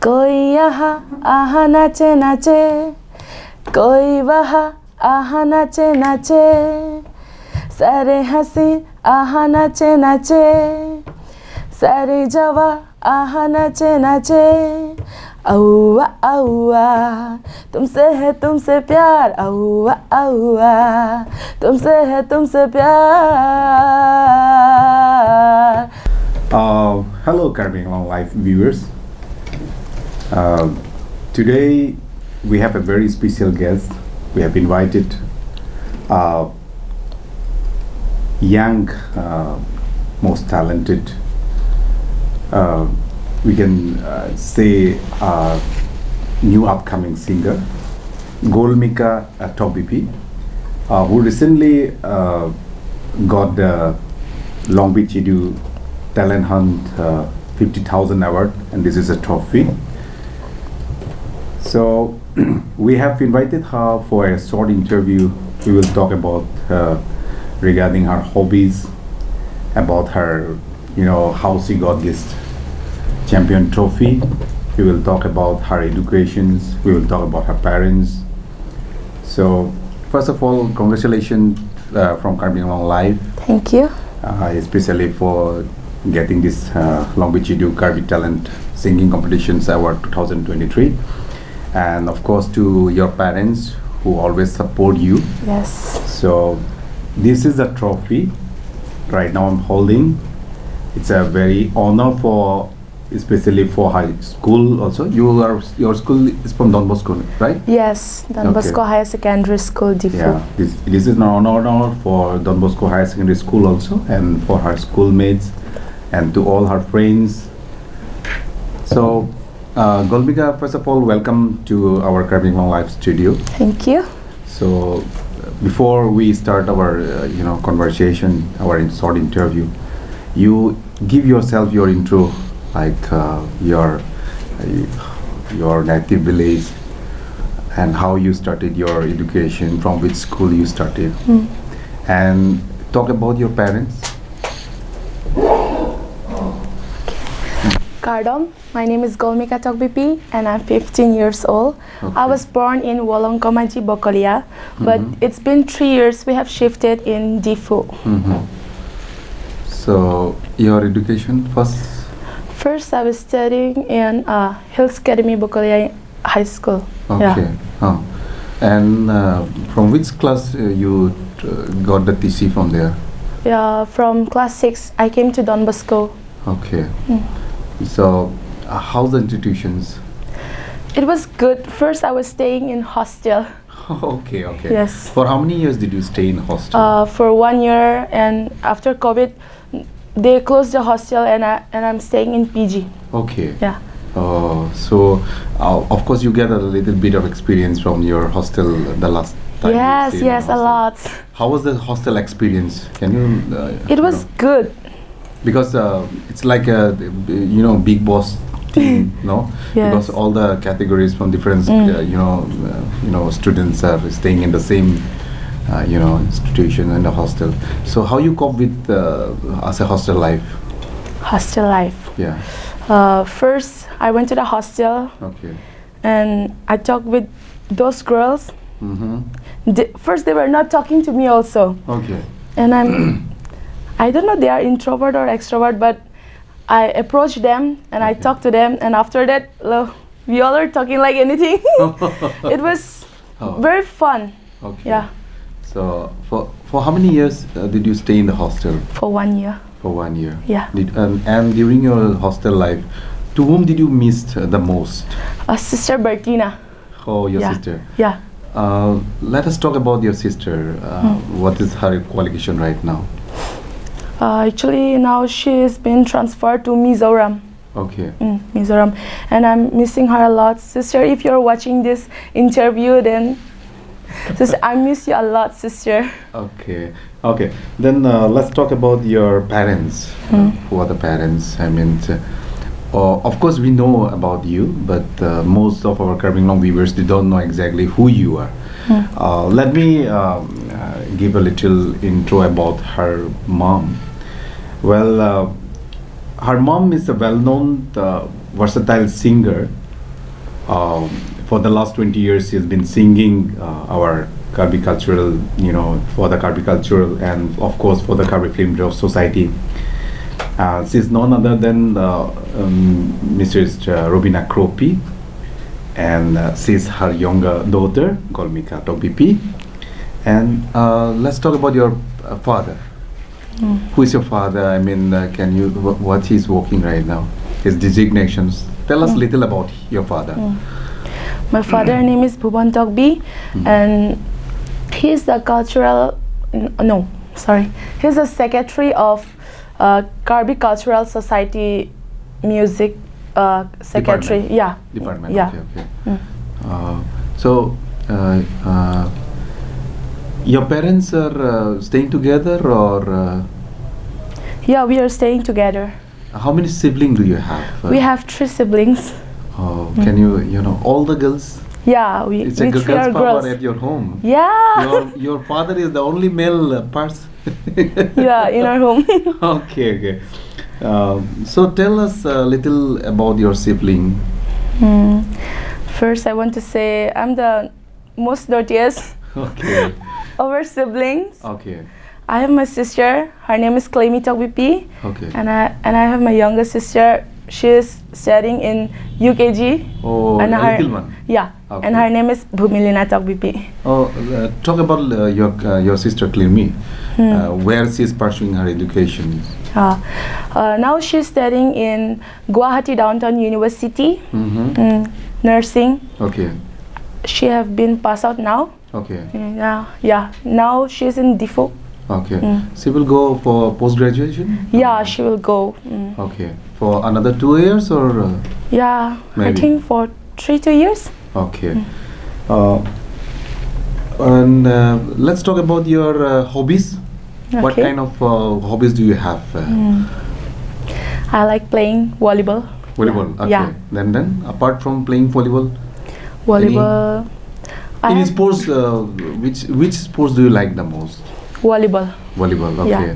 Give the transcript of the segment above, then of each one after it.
कोई यहाँ आहा नाचे नाचे, कोई वहाँ आहा नाचे नाचे, सारे हंसी आहा नाचे नाचे, सारे जवा आहा नाचे नाचे, औआ औआ तुमसे है तुमसे प्यार, औआ औआ तुमसे है तुमसे प्यार. Hello Karbi live viewers. Today we have a very special guest. We have invited young, most talented, we can say new upcoming singer, Goldmika Tokbibi, who recently got the Longbi Chidu Talent Hunt 50,000 award, and this is a trophy. So we have invited her for a short interview. We will talk about regarding her hobbies, about her, how she got this champion trophy. We will talk about her educations. We will talk about her parents. So first of all, congratulations from Karbi Live. Thank you. Especially for getting this Longbi Chidu Karbi Talent Singing Competitions Award 2023. And of course to your parents who always support you. Yes. So this is the trophy right now I'm holding. It's a very honor for, especially for high school also. Your school is from Don Bosco, right? Yes, Don Bosco Higher Secondary School, Diffu. Yeah, this is an honor for Don Bosco Higher Secondary School also, and for her schoolmates and to all her friends. So Goldmika, first of all, welcome to our Karbi Live studio. Thank you. So before we start our conversation, our short interview, you give yourself your intro, like your native village and how you started your education, from which school you started, and talk about your parents. Kardom, my name is Goldmika Tokbibi and I'm 15 years old. Okay. I was born in Wolongkomaji, Bokolia, but it's been 3 years we have shifted in Diffu. So your education first? First I was studying in Hills Academy, Bokolia High School. Okay. Yeah. And from which class you got the TC from there? Yeah, from class 6 I came to Don Bosco. Okay. So how's the institutions? It was good. First I was staying in hostel. Okay. Yes. For how many years did you stay in hostel? For 1 year, and after COVID they closed the hostel and I'm staying in PG. Okay. Yeah. So of course you get a little bit of experience from your hostel the last time. Yes, a lot. How was the hostel experience? Can you? It was good. Because it's like a big boss team, no? Yes. Because all the categories from different students are staying in the same institution and the hostel. So how you cope with as a hostel life? Hostel life. Yeah. First I went to the hostel. Okay. And I talked with those girls. First they were not talking to me also. Okay. And I don't know they are introvert or extrovert, but I approached them and I talked to them, and after that we all are talking like anything. It was very fun. Okay. Yeah. So for how many years did you stay in the hostel? For 1 year. For 1 year. Yeah. And during your hostel life, to whom did you miss the most? Sister Bertina. Oh, your sister. Yeah. Let us talk about your sister. What is her qualification right now? Actually, now she has been transferred to Mizoram. Okay. Mizoram, and I'm missing her a lot. Sister, if you're watching this interview, then sister, I miss you a lot, sister. Okay. Then let's talk about your parents. Who are the parents? I mean, of course we know about you, but most of our Karbi viewers, they don't know exactly who you are. Let me give a little intro about her mom. Well, her mom is a well-known versatile singer Um, for the last 20 years, she's been singing our Karbi cultural, for the Karbi cultural and of course for the Karbi Film Society. She's none other than Mrs. Robina Kropi, and she's her younger daughter, Goldmika Tokbibi. And let's talk about your father. Who is your father? I mean, can you, what he's working right now? His designations. Tell us a little about your father. My father name is Bhuban Tokbi, and he's the he's the secretary of Karbi Cultural Society Music Secretary. Department. Yeah. Okay. So, your parents are staying together, or? Yeah, we are staying together. How many siblings do you have? We have 3 siblings. Oh, can you all the girls? Yeah, It's a girls' power at your home. Yeah. Your father is the only male person. Yeah, in our home. Okay. So tell us a little about your sibling. First, I want to say I'm the most dirtiest Okay. of our siblings. Okay. I have my sister. Her name is Longbi Tokbibi. Okay. And I have my younger sister. She is studying in UKG. Oh, and a her, little one. Yeah. Okay. And her name is Bhumilina Tokbibi. Oh, talk about your sister Klimi. Where she is pursuing her education. Now she's studying in Guwahati Downtown University. Nursing. Okay. She have been passed out now. Okay. Yeah. Now she's in DIFO. Okay. She will go for post-graduation? Yeah, she will go. Okay. For another 2 years, or? Yeah, maybe. I think for 2 years. Okay. And let's talk about your hobbies. Okay. What kind of hobbies do you have? I like playing volleyball. Volleyball. Okay. Yeah. Then apart from playing volleyball, Volleyball. any sports? Which sports do you like the most? Volleyball. Volleyball. Okay. Yeah.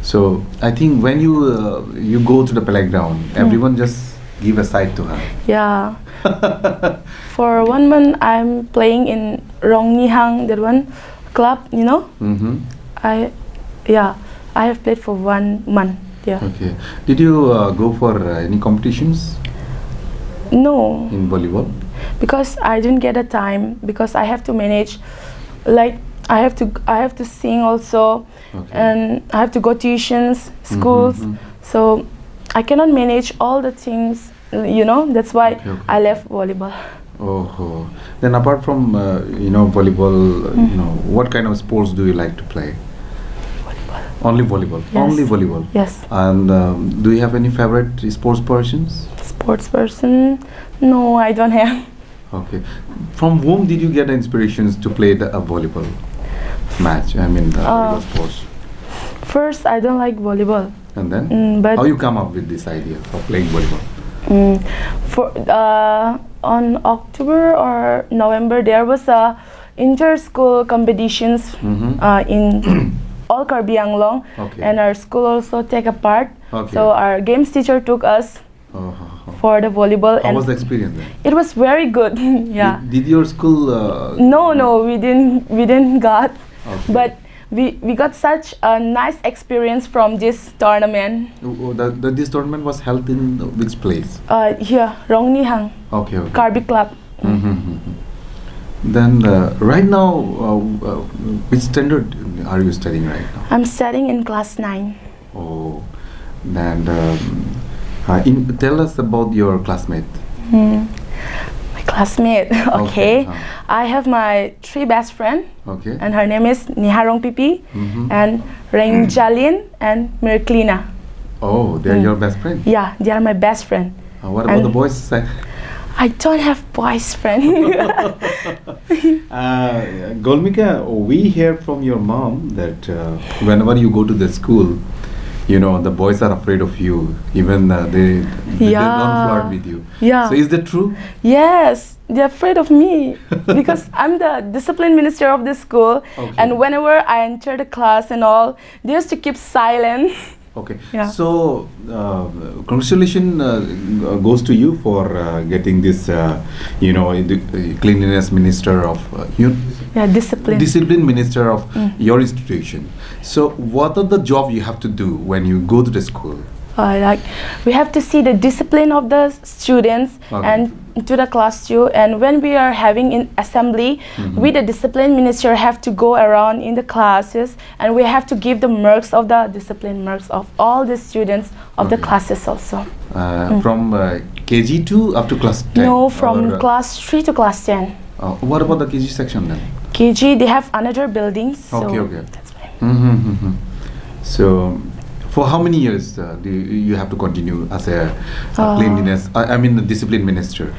So I think when you go to the playground, everyone just give a side to her. Yeah. For 1 month, I'm playing in Rongnihang, that one club. I have played for 1 month. Yeah. Okay. Did you go for any competitions? No. In volleyball? Because I didn't get a time, because I have to manage, like I have to sing also, and I have to go tuitions, schools, so I cannot manage all the things, that's why I left volleyball. Oh, then apart from volleyball, what kind of sports do you like to play? Volleyball. Only volleyball. Yes. Only volleyball. Yes. And do you have any favorite sports persons? Sports person? No, I don't have. Okay. From whom did you get inspirations to play the volleyball match? I mean, the volleyball sports. First, I don't like volleyball. And then? But how you come up with this idea of playing volleyball? On October or November, there was a inter-school competitions in all Karbi Anglong, and our school also take a part. So our games teacher took us for the volleyball. How was the experience then? It was very good. Yeah. Did your school? No, we didn't got, but we got such a nice experience from this tournament. This tournament was held in which place? Here, Rongnihang. Okay. Karbi club. Then right now, which standard are you studying right now? I'm studying in class 9. Oh, and tell us about your classmate. My classmate. Okay. I have my 3 best friends. Okay. And her name is Niharong Pipi, and Rengjalin, and Mirklina. Oh, they're your best friend? Yeah, they are my best friend. What about the boys' side? I don't have boys friend. Goldmika, we hear from your mom that whenever you go to the school, the boys are afraid of you. Even they don't flirt with you. Yeah. So is that true? Yes, they're afraid of me because I'm the discipline minister of the school. And whenever I enter the class and all, they used to keep silent. Okay. Yeah. So, congratulations goes to you for getting this, the cleanliness minister of discipline minister of your institution. So, what are the job you have to do when you go to the school? Like we have to see the discipline of the students and to the class too. And when we are having in assembly, we the discipline minister have to go around in the classes, and we have to give the marks of the discipline marks of all the students of the classes also. From KG2 up to class 10? No, from class 3 to class 10. What about the KG section then? KG, they have another building. So Okay. that's fine. So, for how many years do you have to continue as a cleanliness? The discipline minister.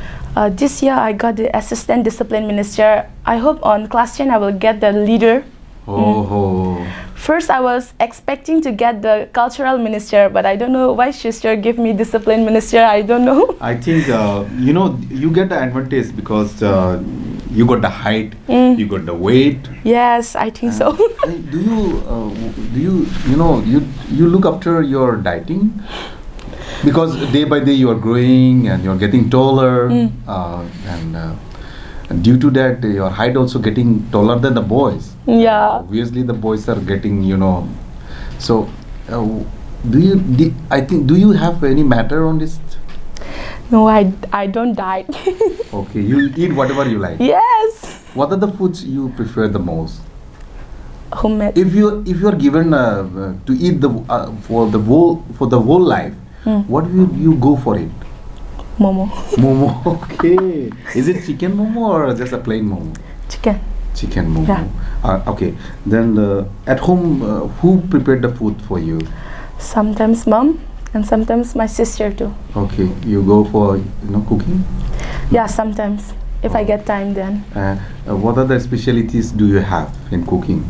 This year I got the assistant discipline minister. I hope on class 10 I will get the leader. First I was expecting to get the cultural minister, but I don't know why sister give me discipline minister. I don't know. I think you get the advantage because you got the height, you got the weight. Yes, I think so. You look after your dieting? Because day by day you are growing and you are getting taller, and due to that your height also getting taller than the boys. Yeah. Obviously the boys are getting, So, do you have any matter on this? No, I don't diet. Okay, you eat whatever you like. Yes. What are the foods you prefer the most? Homemade. If you are given to eat for the whole life, what will you go for it? Momo. Momo. Okay. Is it chicken momo or just a plain momo? Chicken momo. Yeah. Okay. Then at home, who prepared the food for you? Sometimes mom and sometimes my sister too. Okay. You go for cooking? Yeah, sometimes if I get time then. What other specialties do you have in cooking?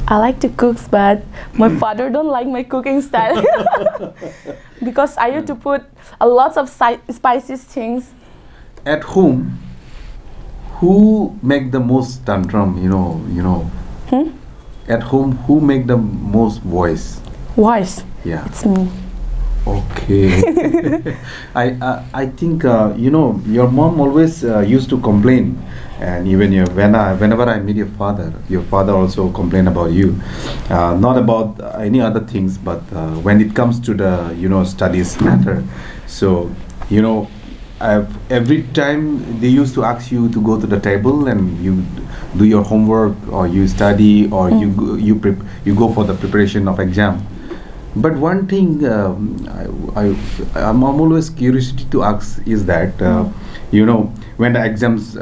I like to cook, but my father don't like my cooking style because I used to put a lot of spicy things. At home, who make the most tantrum? At home, who make the most voice? Voice? Yeah. It's me. Okay. I think your mom always used to complain, and even whenever I meet your father also complain about you, not about any other things, but when it comes to the studies matter. So every time they used to ask you to go to the table and you do your homework or you study or you go for the preparation of exam. But one thing I'm always curious to ask is that when the exams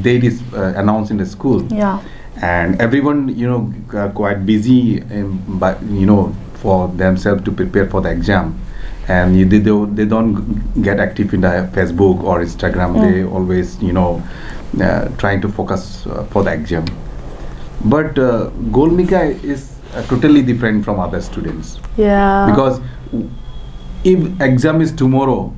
date is announced in the school, and everyone quite busy for themselves to prepare for the exam, and they don't get active in the Facebook or Instagram. They always trying to focus for the exam. But Goldmika is totally different from other students. Yeah. Because if exam is tomorrow,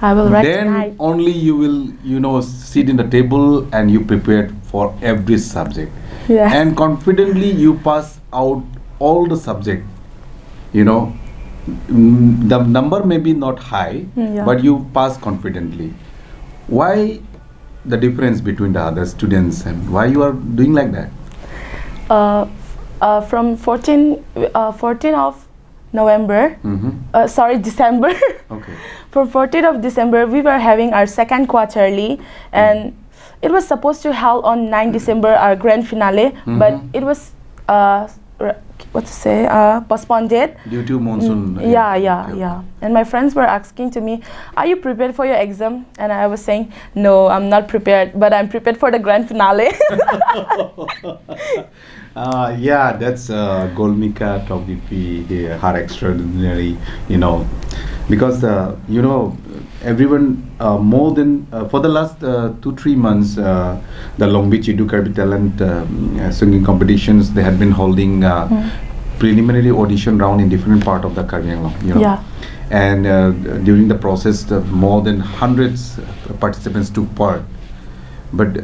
I will write then tonight. only you will sit in the table and you prepared for every subject. Yes. And confidently you pass out all the subject. The number may be not high, but you pass confidently. Why the difference between the other students and why you are doing like that? From 14 of November, December. Okay. From 14th of December, we were having our second quarterly, and it was supposed to held on 9 December, our grand finale, but it was postponed it due to monsoon. Yeah. And my friends were asking to me, "Are you prepared for your exam?" And I was saying, "No, I'm not prepared, but I'm prepared for the grand finale." That's Goldmika Tokbibi, her extraordinary, because everyone more than for the last 2-3 months, the Longbi Chidu Karbi talent singing competitions, they had been holding preliminary audition round in different part of the Karbi. Yeah. And during the process, more than hundreds participants took part. But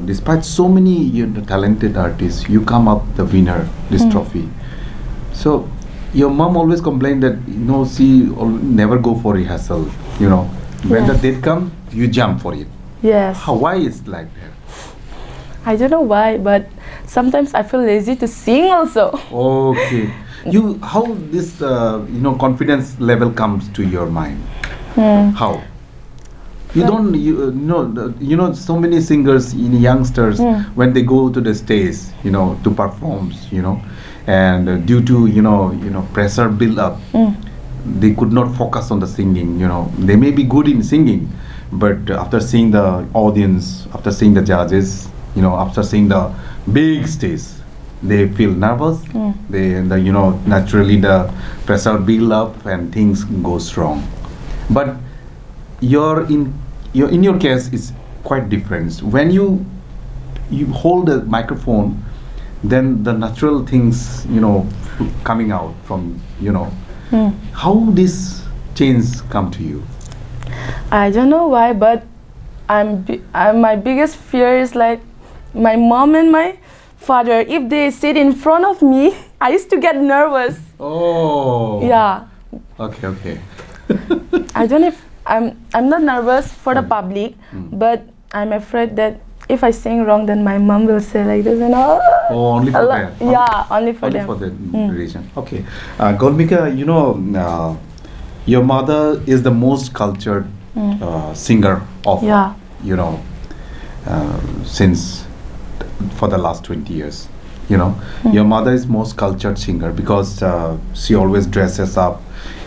despite so many talented artists, you come up the winner this trophy. So your mom always complained that she never go for rehearsal. When the Yes. date come, you jump for it. Yes. Why is like that? I don't know why, but sometimes I feel lazy to sing also. Okay. How this confidence level comes to your mind? Hmm. How? You Like- don't so many singers youngsters when they go to the stage to perform and due to pressure build up they could not focus on the singing. They may be good in singing, but after seeing the audience, after seeing the judges, after seeing the big stage, they feel nervous. Naturally the pressure build up and things goes wrong. But in your case is quite different. When you hold the microphone, then the natural things coming out from how this change come to you? I don't know why, but my biggest fear is like my mom and my father. If they sit in front of me, I used to get nervous. Oh. Yeah. Okay. I don't know if I'm not nervous for the public, but I'm afraid that if I sing wrong, then my mom will say like this and all. Oh, only for them. Yeah, only for Only them. for the reason. Okay. Goldmika, your mother is the most cultured singer of, Yeah. Since for the last 20 years. Your mother is most cultured singer because she always dresses up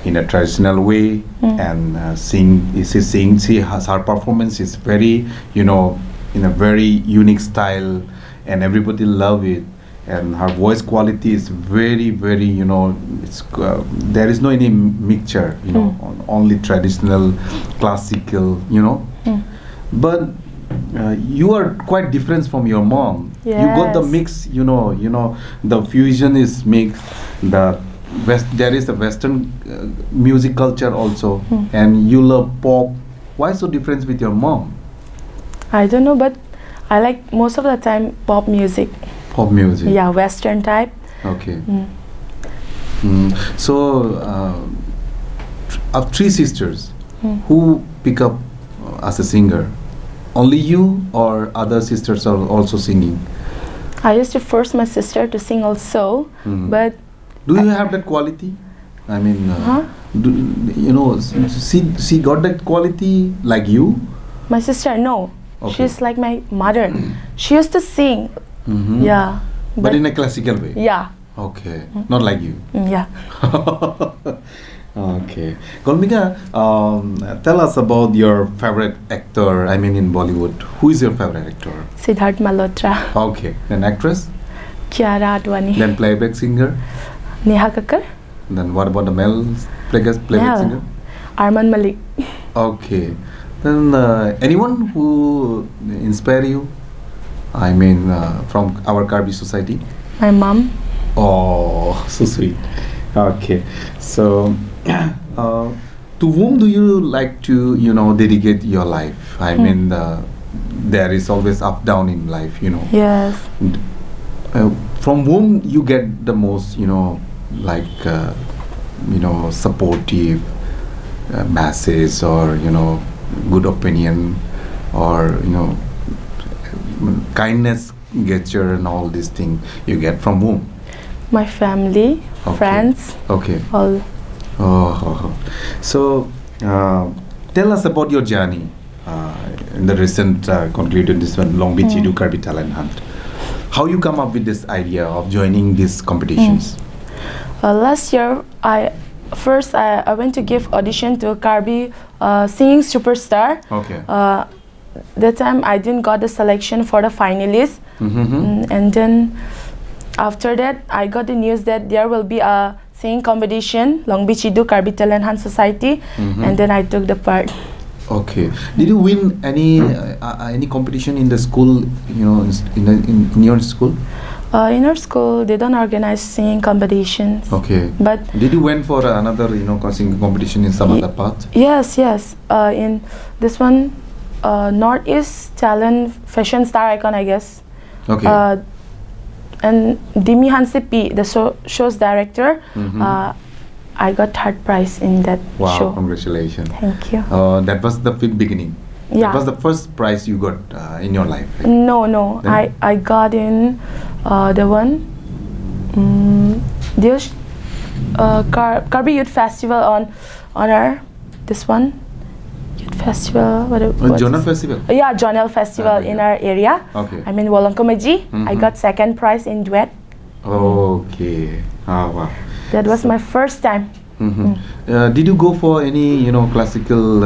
in a traditional way and she has her performance is very, in a very unique style and everybody love it. And her voice quality is very, very, it's there is no any mixture, only traditional, classical, But you are quite different from your mom. You got the Yes. mix, the fusion is mixed. There is a Western music culture also, and you love pop. Why so different with your mom? I don't know, but I like most of the time pop music. Pop music. Yeah, Western type. Okay. So, of three sisters, who pick up as a singer? Only you or other sisters are also singing? I used to force my sister to sing also, but Do you have that quality? I mean, Huh? she got that quality like you? my sister, no. Okay. She's like my mother. She used to sing. Mhm. Yeah. But in a classical way? Yeah. Okay. Not like you? Yeah. Okay. Goldmika, tell us about your favorite actor, I mean in Bollywood. Who is your favorite actor? Siddharth Malhotra, Okay. Then actress? Kiara Advani, Then playback singer? Neha Kakkar, Then what about the male playback Male. singer? Arman Malik. Okay. Then anyone who inspire you? I mean from our Karbi society? My mom. Oh, so sweet. Okay. So to whom do you like to, dedicate your life? I mean, there is always up down in life, Yes. From whom you get the most, supportive message or, good opinion or, kindness gesture and all these things you get from whom? My family, Okay. friends, Okay. all. Oh. So, tell us about your journey in the recent concluded this one, Longbi Chidu Karbi Talent Hunt. How you come up with this idea of joining these competitions? Last year, I went to give audition to Karbi Singing Superstar. Okay. That time I didn't got the selection for the finalists, and then after that I got the news that there will be a singing competition, Longbi Chidu Karbi Talent Hunt Society, and then I took the part. Okay. Did you win any competition in the school? In your school? In our school, they don't organize singing competitions. Okay. But Did you went for another singing competition in some other part? yes. In this one, Northeast Talent Fashion Star Icon, I guess. Okay. and Dimi Hansepi, the show's director, I got third prize in that show. Wow, congratulations. Thank you. That was the beginning. Yeah. That was the first prize you got in your life. Right? No. Then? I got in the one this Karbi Youth Festival on our this one youth festival. Jonal Festival. Yeah, Jonal Festival in our area. Okay. I mean Wolongkomaji. I got second prize in duet. Okay. Wow. That was my first time. Did you go for any classical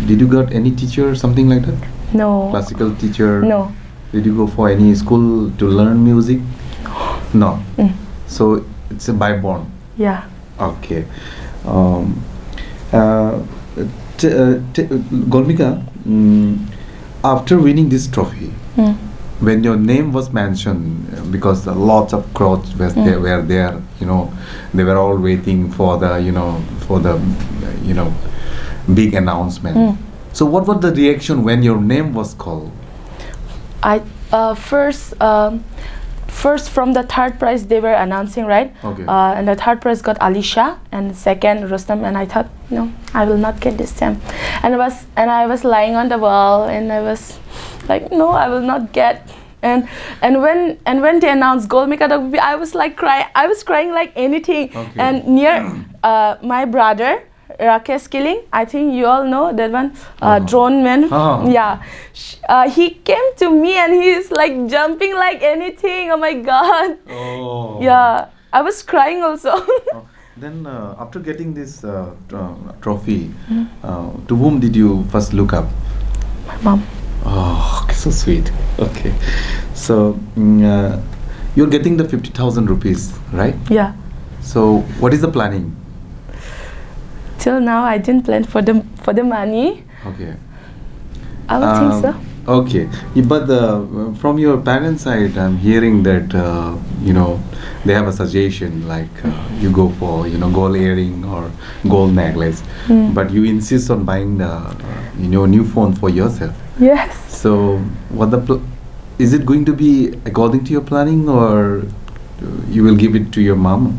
did you got any teacher, something like that? No. Classical teacher? No. Did you go for any school to learn music? No. So it's a byborn. Yeah. Okay. Goldmika, after winning this trophy, when your name was mentioned, because lots of crowds were there, they were all waiting for the big announcement. So what was the reaction when your name was called? I first from the third prize they were announcing, right? Okay. And the third prize got Alisha, and second Rustam, and I thought, no, I will not get this time. And I was lying on the wall, and I was like, no, I will not get. And when they announced Goldmika Tokbibi, I was like crying like anything. Okay. And near my brother Rakesh Killing, I think you all know that one, drone man. Yeah, he came to me and he's like jumping like anything. Oh my God. Oh. Yeah, I was crying also. Then after getting this trophy, to whom did you first look up? My mom. Oh, so sweet. Okay, so you're getting the 50,000 rupees, right? Yeah. So what is the planning? Till now, I didn't plan for the money. Okay. I would think so. Okay, but from your parents' side, I'm hearing that they have a suggestion like you go for gold earring or gold necklace, but you insist on buying the new phone for yourself. Yes. So what is it going to be according to your planning, or you will give it to your mom?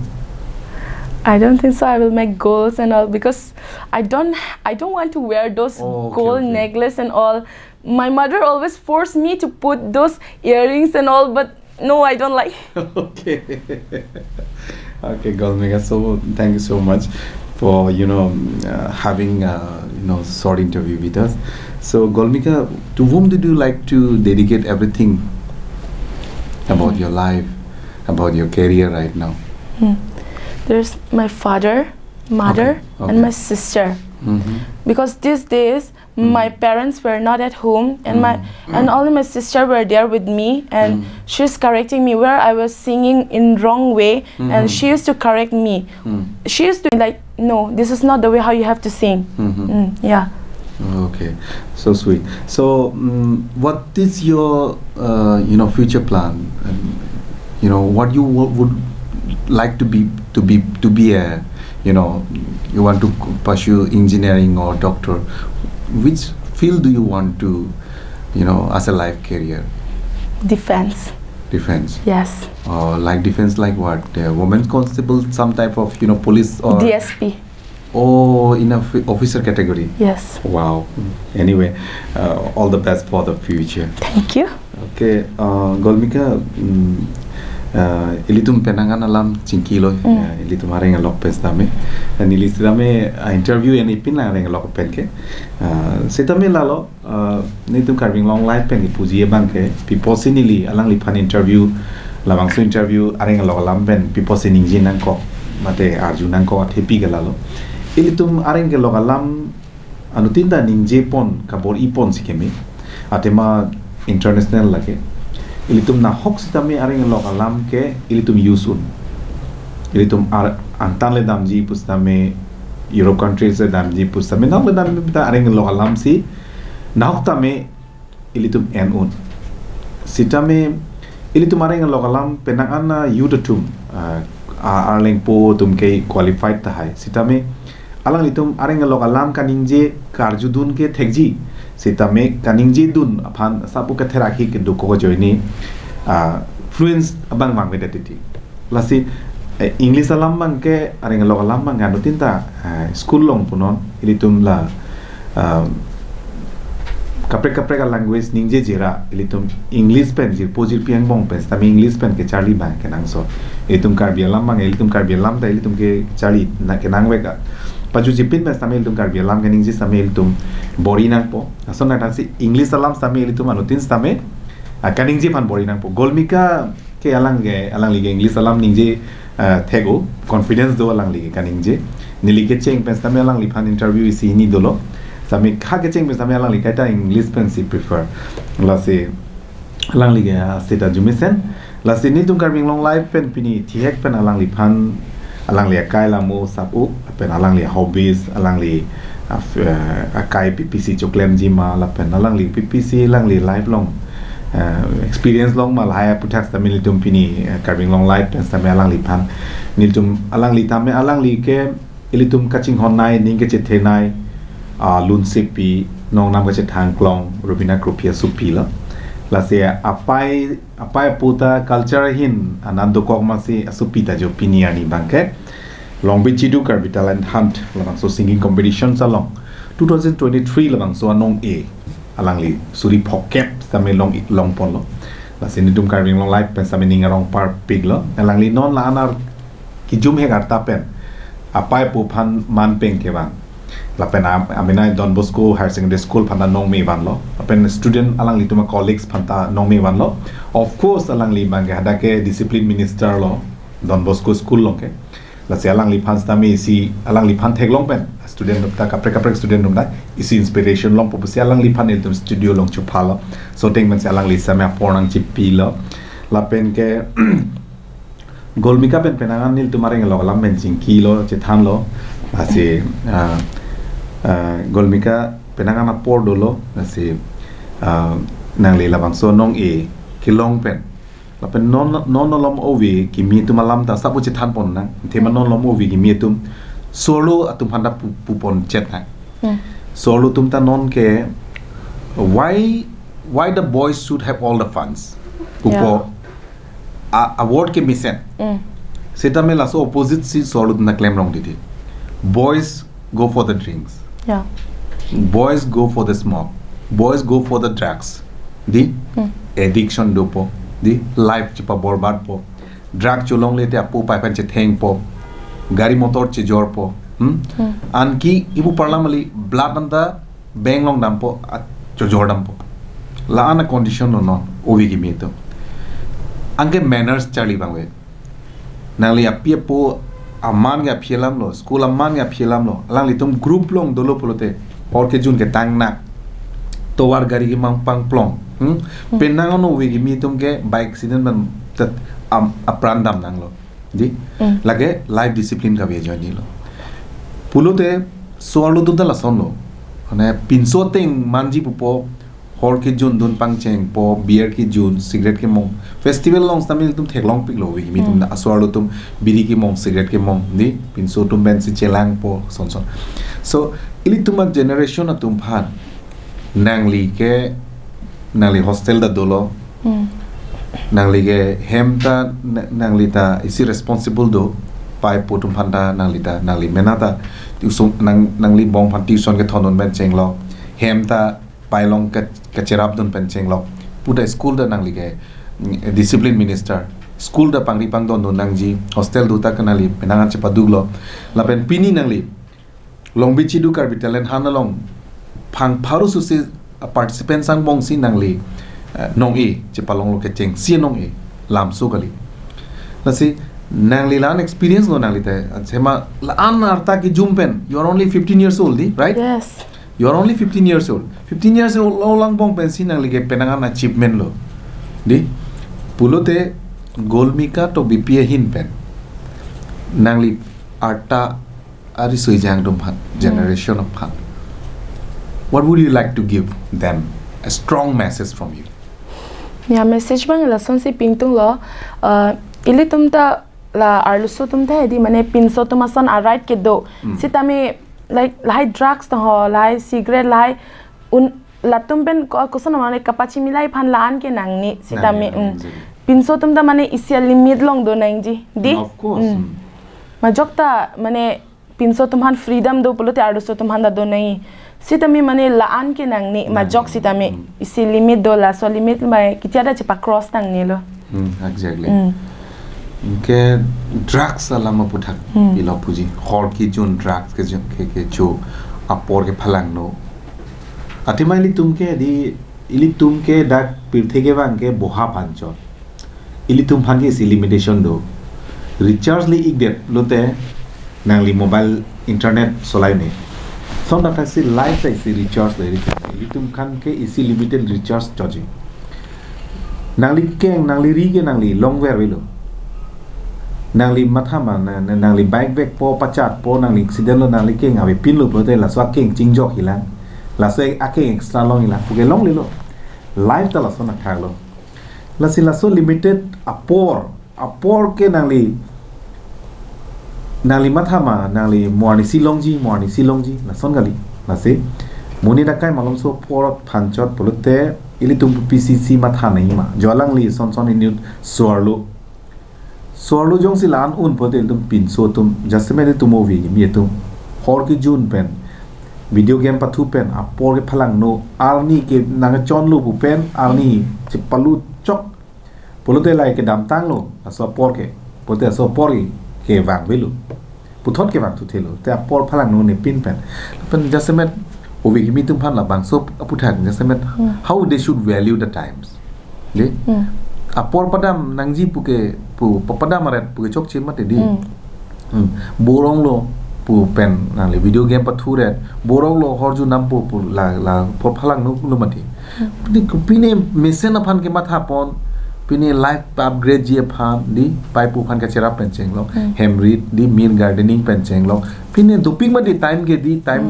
I don't think so. I will make golds and all, because I don't want to wear those gold necklace and all. My mother always forced me to put those earrings and all, but no, I don't like. Okay. Okay, Goldmika. So thank you so much for having short interview with us. So Goldmika, to whom did you like to dedicate everything about your life, about your career right now? There's my father, mother, and my sister. Because these days my parents were not at home, and only my sister were there with me, and she's correcting me where I was singing in wrong way, and she used to correct me. She used to be like, no, this is not the way how you have to sing. Yeah. Okay, so sweet. So what is your future plan? What you would like to be a you want to pursue engineering or doctor? Which field do you want to as a life career? Defense. Defense. Yes. Like defense, like what? Women's constable, some type of police or DSP. Oh, in a officer category. Yes. Wow. Anyway, all the best for the future. Thank you. Okay, Goldmika, ilitum penangan alam cingkilo, ilitum areng alok pes dame, dan ilistame interview yang ipin lah areng alok pen ke, setame lalo, nitum carving long life pen ipuji bang ke, people sinili alang lipan interview, lamang su interview areng alok alam pen, people sining jinan ko, mate arjunan ko at happy ke lalo, ilitum areng alok alam, anu tinda ning Jepon kabor ipon si kemi, atema international lagi. Ilitum na hok sitami aring local lam ke ilitum yusun ilitum antan le damji pustame Europe countries le damji pustame nak le damji pita aring local lam si nak tame ilitum enun sitame ilitum aring local lam penangan yudatum arling po tum ke qualified tahai sitame alang ilitum aring local lam kaningje karjudun ke thekji sitame kaningji dun aphan sapu ke theraki ke duko joini fluence abang bang vedati lasi English alam bang ke aring lo alam bang anu tinta school long punon ilitum la kapre language ningje jira ilitum English pen jir pojir piang bong pen tami English pen ke Charlie bang ke nang so ilitum Karbi alam bang ilitum Karbi alam ta ilitum ke Charlie na ke nang weka paju jipin pen tami ilitum Karbi alam ke ningje tami ilitum bori nang po aso na tasi English alam tami ilitum anutin tami kaning je pan bori nang po Goldmika ke alang lige English alam ningje thego confidence do alang lige kaning je nili ke cheng pen tami alang lipan interview isi ni dolo sami kha ke cheng pen tami alang li kaita English pen si prefer la se alang lige seta jumisen la se ni tum Karbi long life pen pini thihek pen alang lipan alang li kai la mo sapu pen alang li hobbies alang li akai PPC choklem jima la pen alang li PPC alang li lifelong experience long mal haya putak tami litum pini Karbi long life pen tami alang li pan niltum alang li tami alang li ke ilitum kaching honai ning ke chethe nai lun sipi nong nam ke thang klong rubina krupia supi la se apai puta culture hin anando kok masi asupita jo piniani bangke Longbi Chidu Karbi talent hunt labang so singing competition salong 2023 labang so anong alang li suri pocket tami long pon lo la se ni tum Karbi long life pen sami ningarong par pig lo alang li non la anar ki jum he garta pen apai pu phan man peng ke bang la pen amina Don Bosco Higher Secondary School phanda nong me ban lo pen student alang li tuma colleagues phanta nong me ban lo of course alang li bang hada ke discipline minister lo Don Bosco school lo ke la se alang li phan tami si alang li phan thek long pen student ta kapre student dum da isi inspiration long popsi alang li phan el studio long chupalo so teng man se alang li sama pornang chipi lo la pen ke Goldmika pen penangan nil tumareng lo lam ben jingki lo chethan lo asi Goldmika penangan apor dolo asi nang le labang so nong kilong pen la pen non lom ovi ki mi tu malam ta sabu chethan pon nang thema non lom ovi ki mi tum solo atum handa pupon chet na solo tum ta non ke why the boys should have all the funds pupo award ke misen seta me laso opposite si solo na claim wrong didi boys go for the drinks boys go for the smoke boys go for the drugs di addiction do po di life chipa borbad po drug chulong lete apu pai pan che theng po gari motor che jor po anki ibu parlamali blood anda bang long dam po jor dam po la ana condition no ovi gi mi to angke manners Charlie bangwe nangli apia po aman ga phielam lo school aman ga phielam lo lang litum group long dolo polote or ke jun ke tang na towar gari gi mang pang plong penang no we gi mi tum ke bike accident ban tat aprandam nang lo di lage life discipline ka be joni lo pulote soalo dum la son lo ane pinso teng manji pupo hor ki jun dun pang cheng po beer ki jun cigarette ki mong festival long tamil tum thek long pik lo wi mi tum aswalo tum biri ki mong cigarette ki mong ni pinso tum ben si chelang po son so ili tum generation atum phan nangli hostel da dolo nangli ge hemta nangli ta isi responsible do pai po tum phan da nangli menata tu nangli bong phan tuition ke thonon ben cheng lo hemta pailong kacherap don pencheng lo puta school da nang lige discipline minister school da pangri pang don nangji hostel du ta kanali penangan chepa duglo la pen pini nangli Longbi Chidu Karbi talent hanalong phang pharu su si participant sang bong si nangli nong chepalong lo kechengsi nong lam so kali la si nangli lan experience lo nangli te sema la an arta ki jumpen you are only 15 years old right yes you are only 15 years old 15 years old lo lang bong pensi nang lige penangan achievement lo di pulote Goldmika Tokbibi hin pen nang li arta ari soijang dum phan generation of phan what would you like to give them a strong message from you message bang la son si pingtung lo ili tumta la arluso tumta di mane pinso tumason right ke do sitami like lai drugs to ho lai cigarette lai un latum pen ko kosan mane kapachi milai phan lan ke nangni sitami pinso tum da mane isia limit long do nang ji di of course ma jokta mane pinso tum han freedom do polote ardo so tum han da do nai sitami mane laan ke nang ni ma jok sitami isi limit do la so limit mai kitia da chepa cross nang ni lo exactly ke drugs ala ma puthak ilo puji hor ki jun drugs ke jo apor ke phalang no atimali tumke di ili tumke dak pirthege bangke boha panchor ili tum phange is limitation do recharge li igdet lote nangli mobile internet solai ne som data si live ta si recharge le ili tum khan ke isi limited recharge charge nangli keng nangli ri ke nangli longwear welo nangli mathama nangli bike bag po pachat po nangli accident lo nangli keng ave pin lo prote la swa keng jingjok hilang la se ake extra long hilang puke long le lo live ta la so na thak lo la si la so limited apor ke nangli mathama nangli morni silongji la son gali la se muni da kai malom so por phanchot polote ili tum pcc matha nei ma jolang li son in sorlo jong si lan un potel tum pin so tum just me tu movie mi tum hor ki jun pen video game pathu pen apor ke phalang no arni ke nang chon lu bu pen arni chipalu chok polote lai ke dam tang lo aso por ke pote aso por ke wang velu puthot ke wang tu thelo te apor phalang no ne pin pen just me ovi mi tum phan la bang so puthak just me how they should value the times le apor padam nangji puke pu papadam aret puke chok chim mate di borong lo pu pen nang le video game pathu ret borong lo horju nam pu la por phalang no lo mati pine mesen aphan ke matha pon pine life upgrade je phan di pai pu phan ka chera pen cheng lo hemrit di min gardening pen cheng lo pine doping ma di time ke di time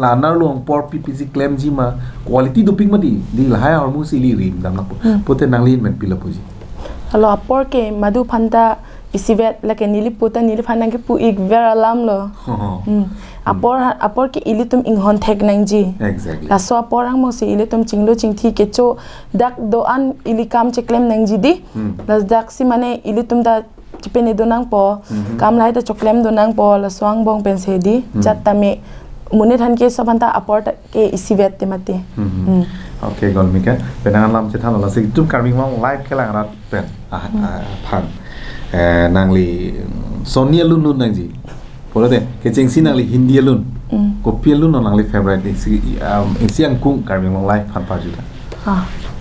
la nar long por ppc claim ji ma quality doping ma di la hai hormu sili rim dam na pote nangli men pila puji alo apor ke madu phanta isivet la ke nili puta nili phanang ke pu ik vera lam lo apor ke ilitum inghon thek nang ji exactly la so apor ang mo si ilitum chinglo chingthi ke cho dak do an ilikam che claim nang ji di la dak si mane ilitum da chipene do nang po kam lai da choklem do nang po la swang bong pen se di chatta me mune than ke sabanta apor ke isivet te mate okay Goldmika penangan lam che than la se tum karming mong live kelang rat pen phan nangli sonia lun nang ji polote kechengsi nangli hindi lun kopi lun nangli favorite siang kung karming mong live phan pa ju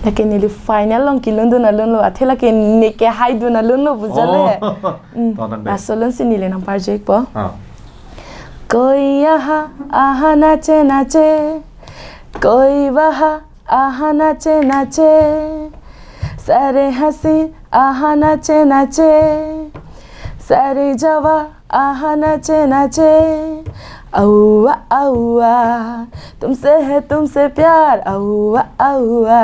lake nili final long kilun do na lun lo athela ke ne ke hai do na lun lo bujale asolon si nile nam project po koi aha nache nache koi waha aha nache nache sare हसीन आहा नाचे नाचे सारे जवा आहा नाचे नाचे औआ औआ तुमसे है तुमसे प्यार औआ औआ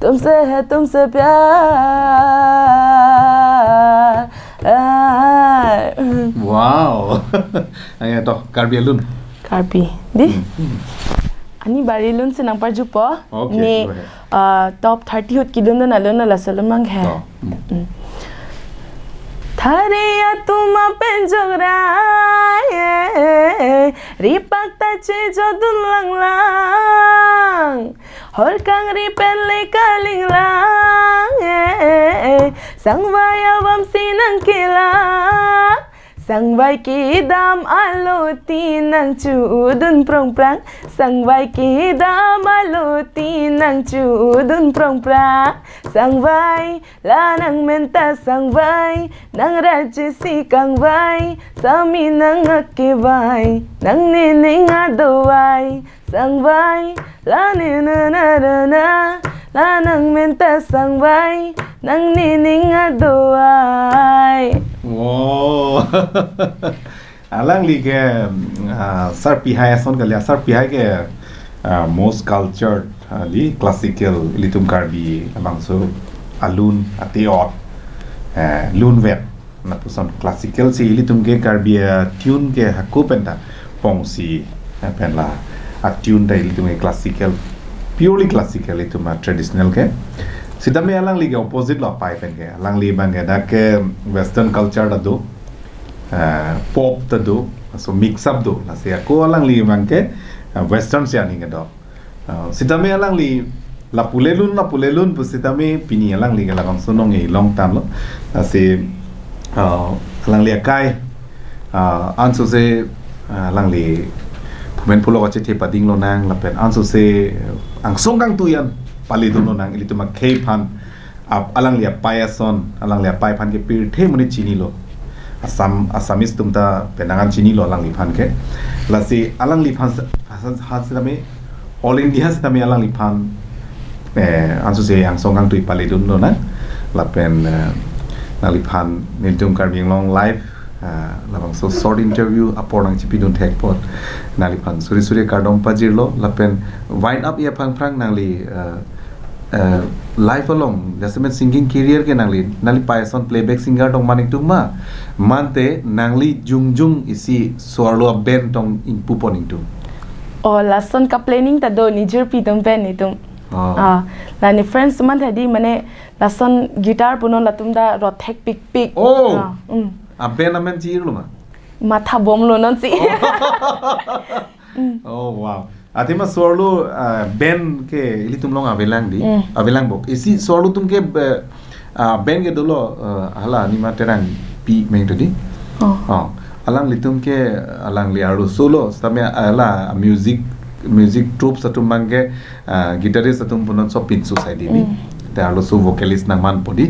तुमसे है तुमसे प्यार wow ayo to karbi alun karbi di ani barilun sinang parju po ni top 30 hot kilun na lon la salon mang hai thariya tuma penjora ripak ta che jodun lang lang hor kang ri pen le kaling lang sangvaya wam sinang kilang Sangvai ki dam aloti nang chudun prong prang Sangvai ki dam aloti nang chudun prong prang Sangvai la nang menta sangvai nang raji si kangvai sami nang akivai nang nining adowai Sangvai la ni na na na na la nang menta sangvai nang nining adowai wow alang li ke sar pihai son galia sar pihai ke most cultured li classical litum karbi amang so alun ateot lun vet na puson classical si litum ke karbi tune ke hakupenta pongsi pen la a tune dai litum classical purely classical litum traditional ke Sita me alang li ke opposite lo pai pen ke alang li bang ke da ke western culture da do pop da do so mix up do la se ko alang li bang ke western se ani ke do sita me alang li la pulelun pu sita me pini alang li ke la bang sonong e long tan lo la se alang li kai anso se alang li phumen phulo ka che pading lo nang la pen anso se ang song kang tuyan pali do nang ili tu ma khei phan alang lia payason alang lia pai phan ke pir the mani chini lo asamis tumta penangan chini lo alang li phan ke la si alang li phan ha se tame all india se tame alang li phan ansu se ang song kang tui pali do no na la pen na li phan nin tum Karbi long live la bang so short interview apor nang chipi don tek pot na li phan suri kardom pajir lo la pen wind up ya phang nang li life along jasmen singing career ke nangli paison playback singer dong manik tu mante nangli jung isi suarlo band tong impu poning tu lason ka planning ta do ni jur pi tum pen ni tum la ni friends man thadi mane lason guitar puno latum da rothek pik a band amen chi lu matha bom lo non si oh wow atima sorlo band ke ili tum long avelang bok isi sorlo tum ke band ke dolo hala ni ma terang pi meng tadi alang litum ke alang li aru solo stame ala music troupe satum mangke guitarist satum punon so pin society ni ta arlo vocalist nang man podi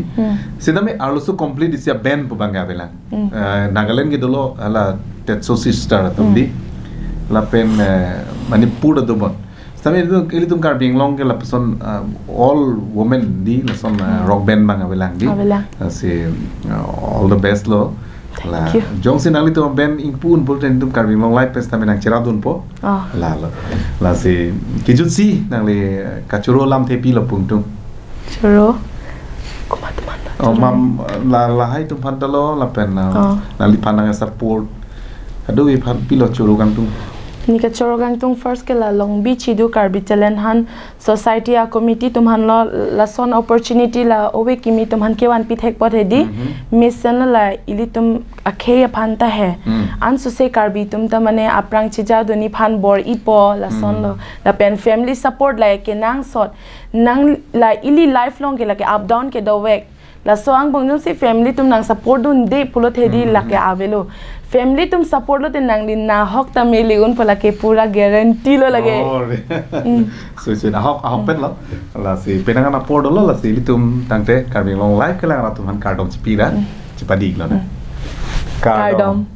sidame arlo so complete is a band pu banga avelang Nagaland ke dolo ala tetso sister atum di lapen Manipur do bon stame ili tum Karbi long ke lapson all women di lason rock band bang avelang di si all the best lo la jong sin ali to band impun bol ten tum Karbi long live pesta menang ceradun po la si kijun si nang le kachuro lam thepi lo pungtung churo kumat mam la hai tum pantalo lapen na li panang support adu i phan pilo churo kang tum ni ka chorogang tung first ke la Longbi Chidu Karbi talent han society a committee tumhan lo la son opportunity la owe kimi tumhan ke wan pi thek pot hedi mission la ili tum akhe phan ta hai an so se Karbi tum ta mane aprang chija doni phan bor ipo la son lo la pen family support la ke nang sot nang la ili lifelong ke la ke up down ke do wek la so ang bong si family tum nang support dun de pulo thedi la ke avelo family tum support lo ten nang din na hok ta meli un pala ke pura guarantee lo lage so na hok pen lo la si penangan apor lo la si tum tangte Karbi long live ke la tum han kardom chipira chipadi lo na kardom